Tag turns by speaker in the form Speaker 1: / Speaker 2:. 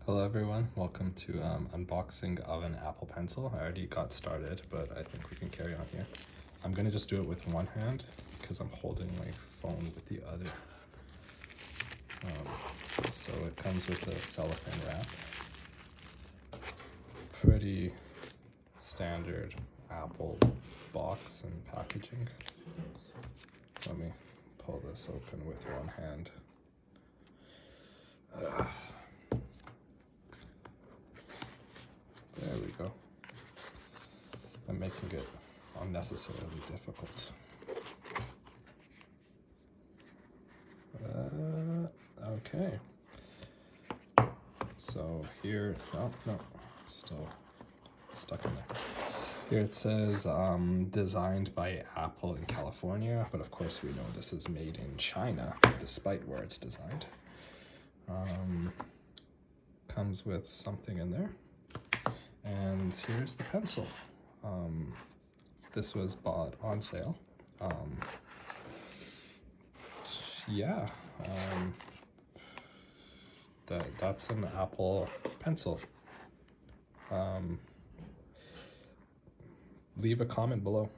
Speaker 1: Hello everyone, welcome to unboxing of an Apple Pencil. I already got started, but I think we can carry on here. I'm gonna just do it with one hand because I'm holding my phone with the other. So it comes with a cellophane wrap. Pretty standard Apple box and packaging. Let me pull this open with one hand. There we go. I'm making it unnecessarily difficult. Okay. So here, no, still stuck in there. Here it says designed by Apple in California, but of course we know this is made in China, despite where it's designed. Comes with something in there. And here's the pencil. This was bought on sale. That's an Apple Pencil. Leave a comment below.